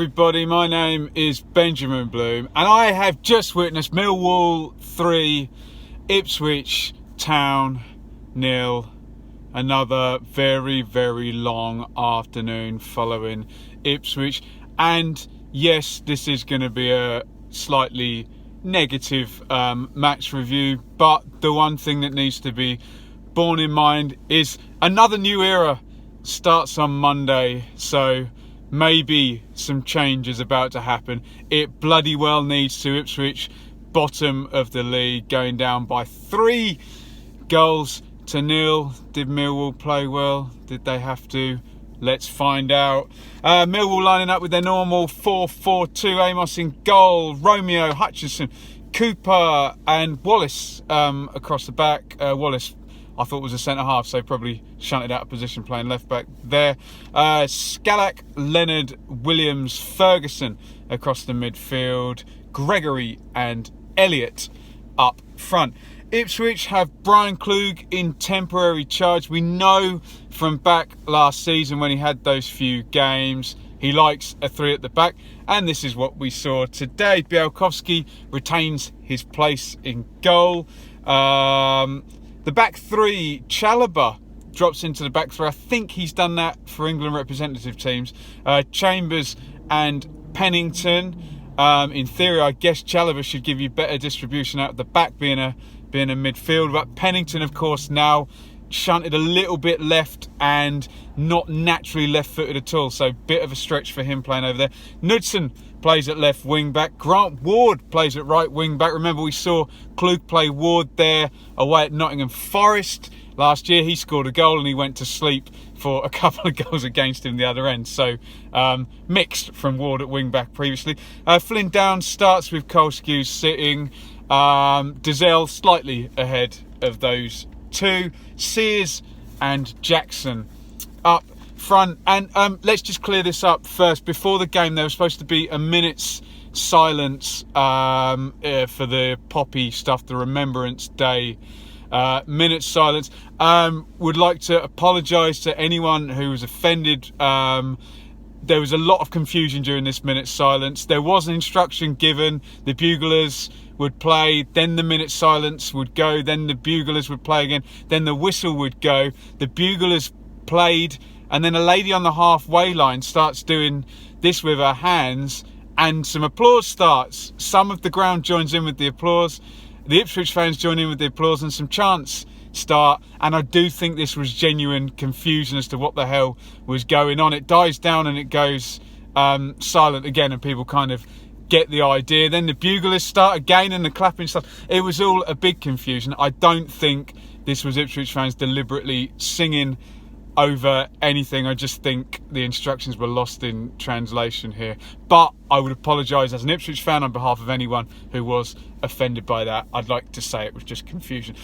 everybody, my name is Benjamin Bloom and I have just witnessed Millwall 3, Ipswich Town 0. Another very, very long afternoon following Ipswich, and yes, this is going to be a slightly negative match review, but the one thing that needs to be borne in mind is another new era starts on Monday, so maybe some change is about to happen. It bloody well needs to. Ipswich, bottom of the league, going down by 3 goals to 0. Did Millwall play well? Did they have to? Let's find out. Millwall lining up with their normal 4-4-2. Amos in goal. Romeo, Hutchinson, Cooper and Wallace across the back. Wallace, I thought, was a centre-half, so probably shunted out of position playing left-back there. Scalak, Leonard, Williams, Ferguson across the midfield. Gregory and Elliott up front. Ipswich have Brian Klug in temporary charge. We know from back last season when he had those few games, he likes a 3 at the back, and this is what we saw today. Białkowski retains his place in goal. The back 3, Chalobah drops into the back 3. I think he's done that for England representative teams. Chambers and Pennington. In theory, I guess Chalobah should give you better distribution out of the back, being a midfield, but Pennington, of course, now shunted a little bit left and not naturally left-footed at all, so bit of a stretch for him playing over there. Knudsen plays at left wing-back. Grant Ward plays at right wing-back. Remember, we saw Klug play Ward there away at Nottingham Forest last year. He scored a goal and he went to sleep for a couple of goals against him the other end, so mixed from Ward at wing-back previously. Flynn Downs starts with Kolskew sitting. Dizelle slightly ahead of those two. Sears and Jackson up front. And let's just clear this up first. Before the game, there was supposed to be a minute's silence for the Poppy stuff, the Remembrance Day. Minute's silence. Would like to apologise to anyone who was offended. There was a lot of confusion during this minute's silence. There was an instruction given. The buglers would play, then the minute's silence would go, then the buglers would play again, then the whistle would go. The buglers played, and then a lady on the halfway line starts doing this with her hands, and some applause starts. Some of the ground joins in with the applause. The Ipswich fans join in with the applause, and some chants start, and I do think this was genuine confusion as to what the hell was going on. It dies down and it goes silent again, and people kind of get the idea. Then the buglers start again and the clapping stuff. It was all a big confusion. I don't think this was Ipswich fans deliberately singing over anything. I just think the instructions were lost in translation here. But I would apologise as an Ipswich fan on behalf of anyone who was offended by that. I'd like to say it was just confusion.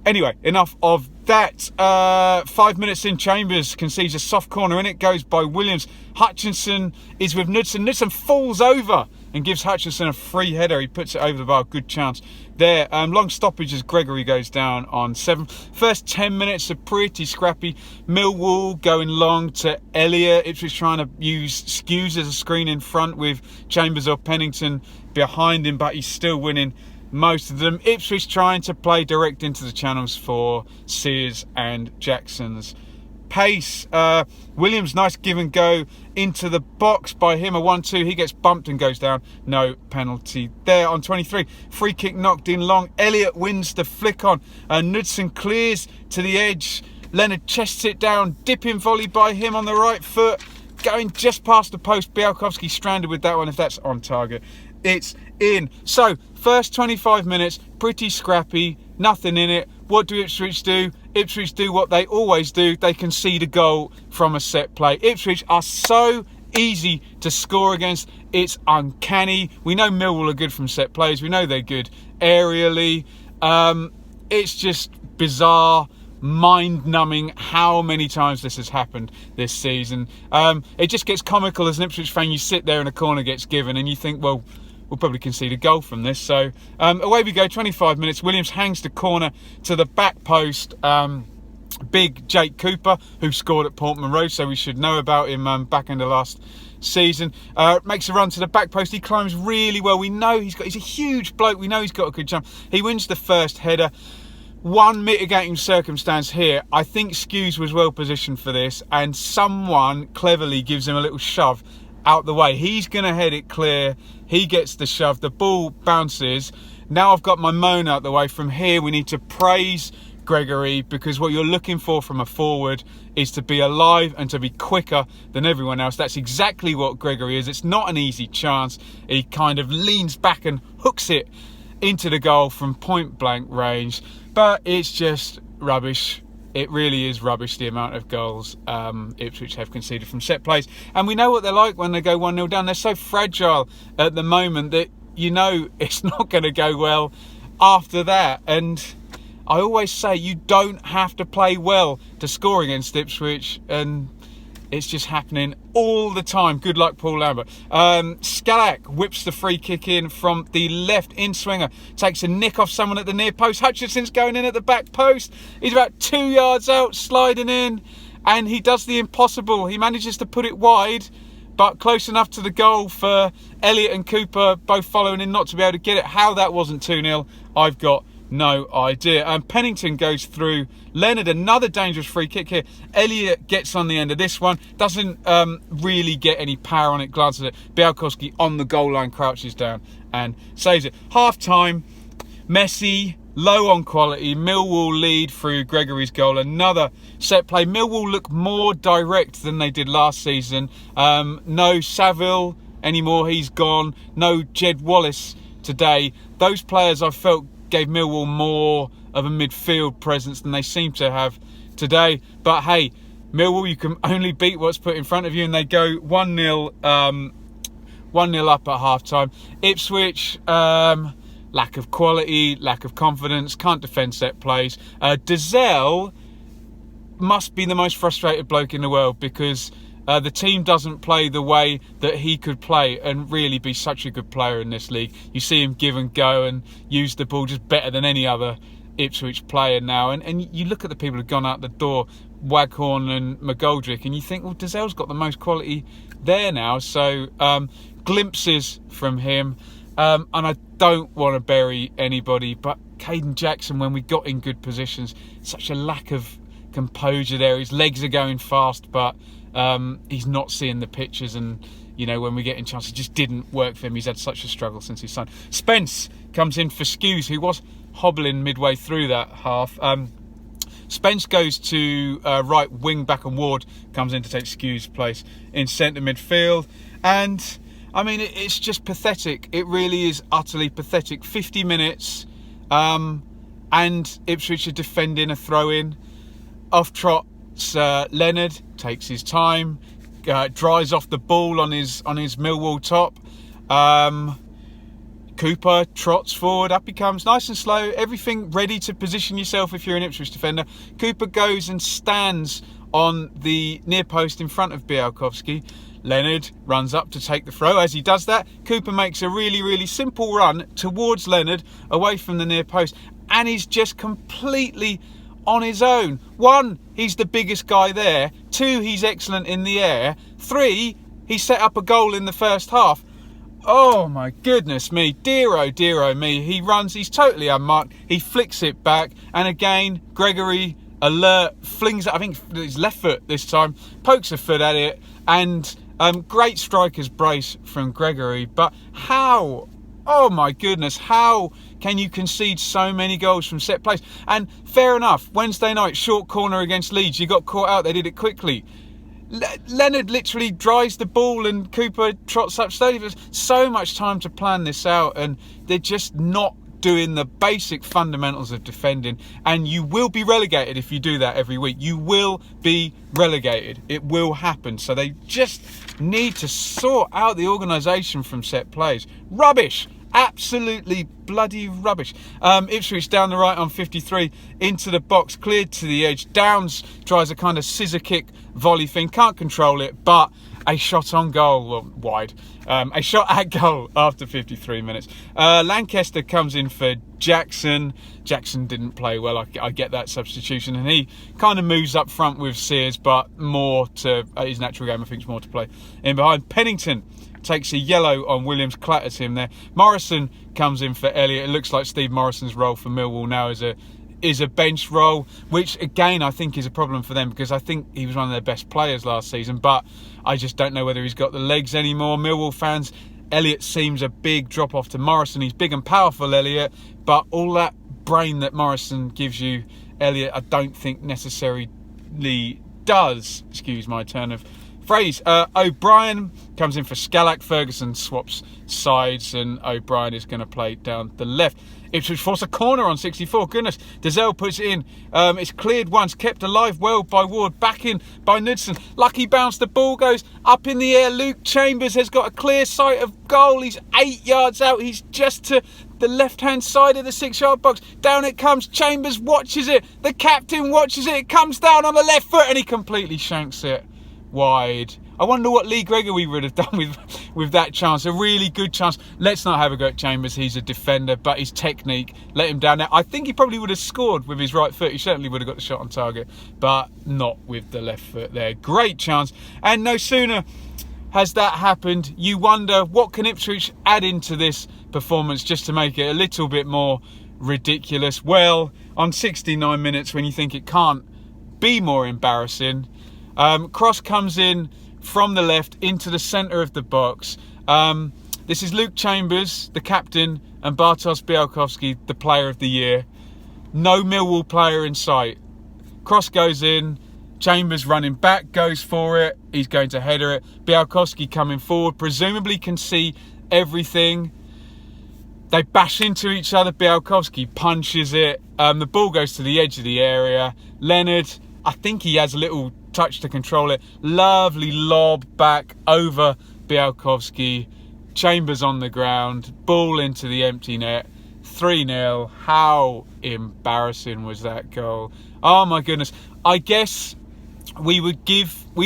Anyway, enough of that. 5 minutes in, Chambers concedes a soft corner in. It goes by Williams. Hutchinson is with Knudsen. Knudsen falls over and gives Hutchinson a free header. He puts it over the bar. Good chance there. Long stoppage as Gregory goes down on 7. First 10 minutes are pretty scrappy. Millwall going long to Elliott. Ipswich trying to use Skews as a screen in front with Chambers or Pennington behind him, but he's still winning most of them. Ipswich trying to play direct into the channels for Sears and Jackson's pace. Williams, nice give and go into the box by him, a 1-2. He gets bumped and goes down. No penalty there on 23. Free kick knocked in long. Elliott wins the flick on. Knudsen clears to the edge. Leonard chests it down. Dipping volley by him on the right foot. Going just past the post. Białkowski stranded with that one, if that's on target. It's in. So, first 25 minutes, pretty scrappy, nothing in it. What do Ipswich do? Ipswich do what they always do. They concede a goal from a set play. Ipswich are so easy to score against. It's uncanny. We know Millwall are good from set plays. We know they're good aerially. It's just bizarre, mind-numbing how many times this has happened this season. It just gets comical as an Ipswich fan. You sit there and a corner gets given and you think, well, we'll probably concede a goal from this. So away we go, 25 minutes. Williams hangs the corner to the back post. Big Jake Cooper, who scored at Portman Road, so we should know about him back in the last season. Makes a run to the back post. He climbs really well. We know he's a huge bloke. We know he's got a good jump. He wins the first header. One mitigating circumstance here, I think Skews was well positioned for this, and someone cleverly gives him a little shove out the way. He's going to head it clear. He gets the shove. The ball bounces. Now I've got my moan out the way. From here, we need to praise Gregory, because what you're looking for from a forward is to be alive and to be quicker than everyone else. That's exactly what Gregory is. It's not an easy chance. He kind of leans back and hooks it into the goal from point blank range, but it's just rubbish. It really is rubbish, the amount of goals Ipswich have conceded from set plays. And we know what they're like when they go 1-0 down. They're so fragile at the moment that you know it's not going to go well after that. And I always say you don't have to play well to score against Ipswich, and it's just happening all the time. Good luck, Paul Lambert. Skalak whips the free kick in from the left in-swinger. Takes a nick off someone at the near post. Hutchinson's going in at the back post. He's about 2 yards out, sliding in, and he does the impossible. He manages to put it wide, but close enough to the goal for Elliott and Cooper both following in not to be able to get it. How that wasn't 2-0, I've got no idea. And Pennington goes through. Leonard, another dangerous free kick here. Elliott gets on the end of this one. Doesn't really get any power on it. Glances at it. Białkowski on the goal line, crouches down and saves it. Half time, messy, low on quality. Millwall lead through Gregory's goal. Another set play. Millwall look more direct than they did last season. No Saville anymore. He's gone. No Jed Wallace today. Those players I felt gave Millwall more of a midfield presence than they seem to have today. But hey, Millwall, you can only beat what's put in front of you, and they go 1-0 up at half-time. Ipswich, lack of quality, lack of confidence, can't defend set plays. Dazelle must be the most frustrated bloke in the world, because the team doesn't play the way that he could play and really be such a good player in this league. You see him give and go and use the ball just better than any other Ipswich player now. And you look at the people who've gone out the door, Waghorn and McGoldrick, and you think, well, Dazelle's got the most quality there now. So glimpses from him. And I don't want to bury anybody, but Caden Jackson, when we got in good positions, such a lack of composure there. His legs are going fast, but he's not seeing the pictures, and you know, when we get in chances, it just didn't work for him. He's had such a struggle since he signed. Spence comes in for Skews, who was hobbling midway through that half. Spence goes to right wing back, and Ward comes in to take Skews' place in centre midfield. And I mean, it's just pathetic. It really is utterly pathetic. 50 minutes, and Ipswich are defending a throw-in. Off trot, Leonard takes his time, dries off the ball on his Millwall top. Cooper trots forward, up he comes, nice and slow, everything ready to position yourself if you're an Ipswich defender. Cooper goes and stands on the near post in front of Białkowski. Leonard runs up to take the throw. As he does that, Cooper makes a really, really simple run towards Leonard, away from the near post, and he's just completely on his own. 1, he's the biggest guy there. 2, he's excellent in the air. 3, he set up a goal in the first half. Oh my goodness me, dear oh me. He runs, he's totally unmarked. He flicks it back, and again, Gregory, alert, flings it, I think his left foot this time, pokes a foot at it, and great striker's brace from Gregory. But how? Oh my goodness, how can you concede so many goals from set plays? And fair enough, Wednesday night, short corner against Leeds, you got caught out, they did it quickly. Leonard literally dries the ball and Cooper trots up slowly. There's so much time to plan this out, and they're just not doing the basic fundamentals of defending. And you will be relegated if you do that every week. You will be relegated. It will happen. So they just need to sort out the organisation from set plays. Rubbish. Absolutely bloody rubbish. Ipswich down the right on 53, into the box, cleared to the edge. Downs tries a kind of scissor kick volley thing, can't control it, but a shot on goal, well, wide, a shot at goal after 53 minutes. Lancaster comes in for Jackson. Jackson didn't play well, I get that substitution, and he kind of moves up front with Sears, but more to his natural game, I think, is more to play in behind. Pennington takes a yellow on Williams, clatters him there. Morrison comes in for Elliott. It looks like Steve Morrison's role for Millwall now is a bench role, which again I think is a problem for them, because I think he was one of their best players last season, but I just don't know whether he's got the legs anymore. Millwall fans, Elliott seems a big drop off to Morrison. He's big and powerful, Elliott, but all that brain that Morrison gives you, Elliott, I don't think necessarily does. Excuse my turn of phrase. O'Brien comes in for Scalak. Ferguson swaps sides, and O'Brien is going to play down the left. Ipswich force a corner on 64. Goodness, Dazelle puts it in. It's cleared once, kept alive well by Ward. Back in by Knudsen. Lucky bounce. The ball goes up in the air. Luke Chambers has got a clear sight of goal. He's 8 yards out. He's just to the left-hand side of the 6-yard box. Down it comes. Chambers watches it. The captain watches it. It comes down on the left foot, and he completely shanks it wide. I wonder what Lee Gregory would have done with that chance. A really good chance. Let's not have a go at Chambers. He's a defender, but his technique let him down there. I think he probably would have scored with his right foot. He certainly would have got the shot on target, but not with the left foot there. Great chance. And no sooner has that happened, you wonder what can Ipswich add into this performance just to make it a little bit more ridiculous. Well, on 69 minutes, when you think it can't be more embarrassing, cross comes in from the left into the centre of the box. This is Luke Chambers, the captain, and Bartosz Białkowski, the player of the year. No Millwall player in sight. Cross goes in. Chambers running back, goes for it. He's going to header it. Białkowski coming forward, presumably can see everything. They bash into each other. Białkowski punches it. The ball goes to the edge of the area. Leonard, I think he has a little touch to control it. Lovely lob back over Białkowski. Chambers on the ground. Ball into the empty net. 3-0. How embarrassing was that goal? Oh my goodness. I guess we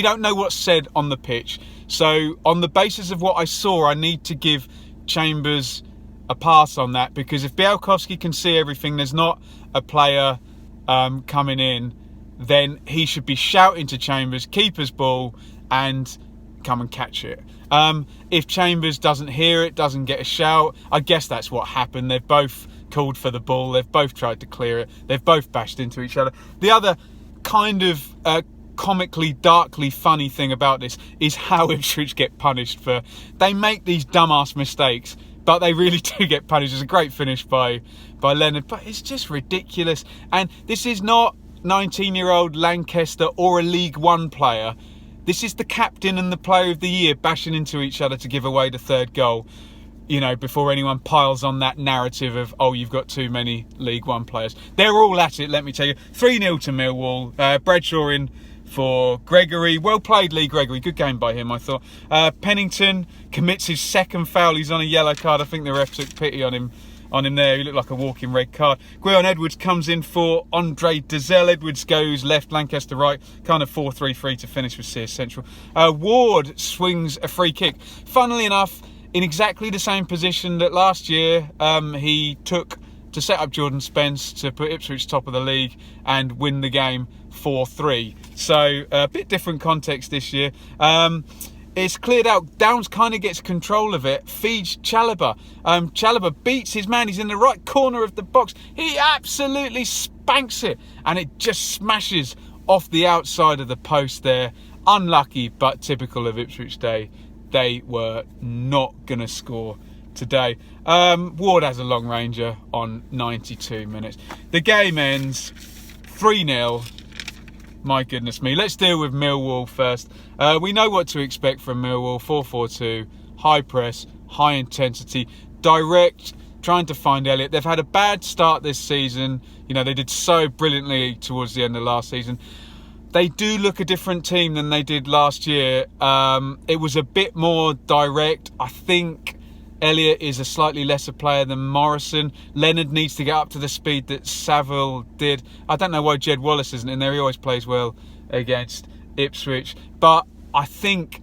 don't know what's said on the pitch. So on the basis of what I saw, I need to give Chambers a pass on that, because if Białkowski can see everything, there's not a player coming in, then he should be shouting to Chambers, keeper's ball, and come and catch it. If Chambers doesn't hear it, doesn't get a shout, I guess that's what happened. They've both called for the ball. They've both tried to clear it. They've both bashed into each other. The other kind of comically, darkly funny thing about this is how Ipswich get punished for. They make these dumbass mistakes, but they really do get punished. It's a great finish by Leonard, but it's just ridiculous. And this is not 19-year-old Lancaster or a League One player. This is the captain and the player of the year bashing into each other to give away the third goal, you know, before anyone piles on that narrative of, oh, you've got too many League One players. They're all at it, let me tell you. 3-0 to Millwall. Bradshaw in for Gregory. Well played, Lee Gregory. Good game by him, I thought. Pennington commits his second foul. He's on a yellow card. I think the ref took pity on him there. He looked like a walking red card. Gwion Edwards comes in for Andre Dazelle. Edwards goes left, Lancaster right. Kind of 4-3-3 to finish with Sears Central. Ward swings a free kick. Funnily enough, in exactly the same position that last year he took to set up Jordan Spence to put Ipswich top of the league and win the game 4-3. So a bit different context this year. It's cleared out. Downs kind of gets control of it. Feeds Chalobah. Chalobah beats his man. He's in the right corner of the box. He absolutely spanks it, and it just smashes off the outside of the post there. Unlucky, but typical of Ipswich Day. They were not going to score today. Ward has a long ranger on 92 minutes. The game ends 3-0. My goodness me. Let's deal with Millwall first. We know what to expect from Millwall. 4-4-2, high press, high intensity, direct, trying to find Elliott. They've had a bad start this season. You know, they did so brilliantly towards the end of last season. They do look a different team than they did last year. It was a bit more direct. I think Elliott is a slightly lesser player than Morrison. Leonard needs to get up to the speed that Saville did. I don't know why Jed Wallace isn't in there. He always plays well against Ipswich. But I think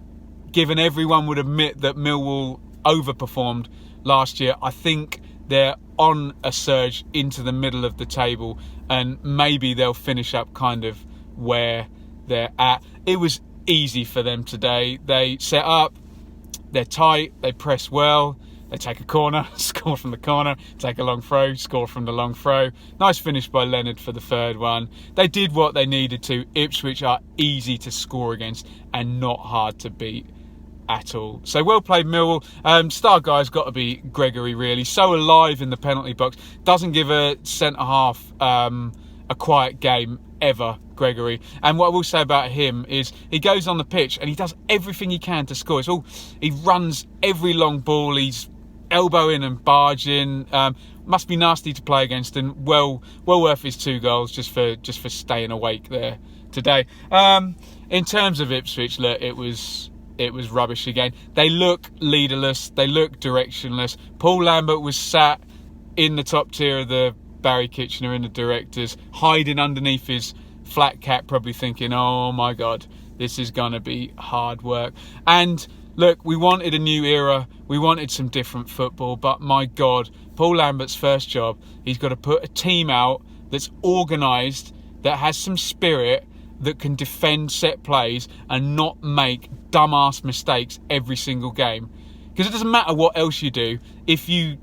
given everyone would admit that Millwall overperformed last year, I think they're on a surge into the middle of the table, and maybe they'll finish up kind of where they're at. It was easy for them today. They set up, they're tight, they press well, they take a corner, score from the corner, take a long throw, score from the long throw. Nice finish by Leonard for the third one. They did what they needed to. Ipswich are easy to score against and not hard to beat at all. So well played, Millwall. Star guy's got to be Gregory, really. So alive in the penalty box. Doesn't give a centre-half a quiet game ever, Gregory. And what I will say about him is he goes on the pitch and he does everything he can to score. He runs every long ball. He's elbowing and barging. Must be nasty to play against, and well worth his 2 goals just for staying awake there today. In terms of Ipswich, look, it was rubbish again. They look leaderless. They look directionless. Paul Lambert was sat in the top tier of the Barry Kitchener in the directors, hiding underneath his flat cap, probably thinking, oh my God, this is going to be hard work. And look, we wanted a new era. We wanted some different football. But my God, Paul Lambert's first job, he's got to put a team out that's organised, that has some spirit, that can defend set plays and not make dumbass mistakes every single game. Because it doesn't matter what else you do. If you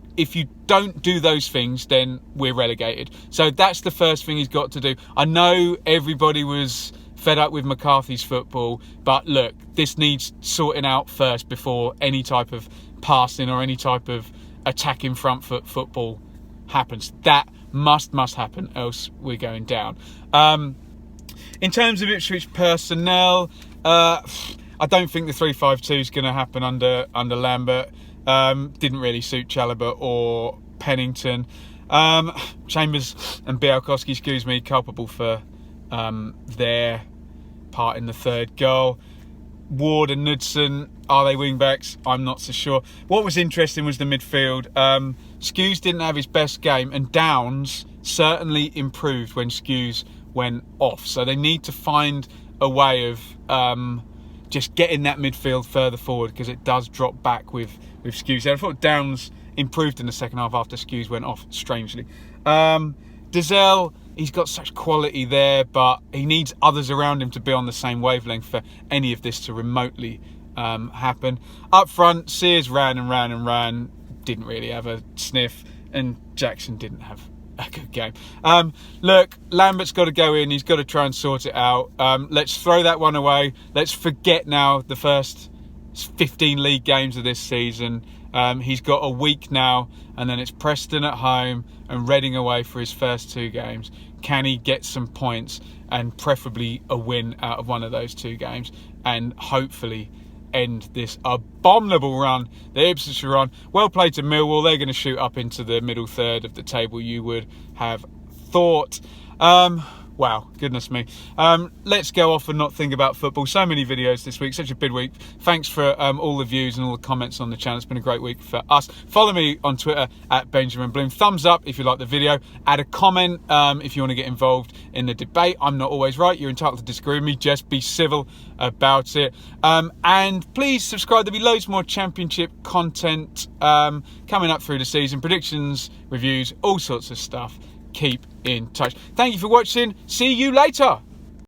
don't do those things, then we're relegated. So that's the first thing he's got to do. I know everybody was fed up with McCarthy's football, but look, this needs sorting out first before any type of passing or any type of attacking front foot football happens. That must happen, else we're going down. In terms of Ipswich personnel, I don't think the 3-5-2 is going to happen under Lambert. Didn't really suit Chalobah or Pennington. Chambers and Bialkowski, culpable for their part in the third goal. Ward and Knudsen, are they wing backs? I'm not so sure. What was interesting was the midfield. Skuse didn't have his best game, and Downs certainly improved when Skuse went off. So they need to find a way of just getting that midfield further forward, because it does drop back with Skuse. I thought Downs improved in the second half after Skuse went off, strangely. Dizelle, he's got such quality there, but he needs others around him to be on the same wavelength for any of this to remotely happen. Up front, Sears ran, didn't really have a sniff, and Jackson didn't have a good game. Look, Lambert's got to go in. He's got to try and sort it out. Let's throw that one away. Let's forget now the first 15 league games of this season. He's got a week now, and then it's Preston at home and Reading away for his first 2 games. Can he get some points, and preferably a win out of one of those 2 games, and hopefully end this abominable run the Ipswich are on? Well played to Millwall. They're going to shoot up into the middle third of the table, you would have thought. Wow, goodness me. Let's go off and not think about football. So many videos this week, such a big week. Thanks for all the views and all the comments on the channel. It's been a great week for us. Follow me on Twitter at Benjamin Bloom. Thumbs up if you like the video. Add a comment if you want to get involved in the debate. I'm not always right. You're entitled to disagree with me. Just be civil about it. And please subscribe. There'll be loads more Championship content coming up through the season. Predictions, reviews, all sorts of stuff. Keep in touch. Thank you for watching. See you later.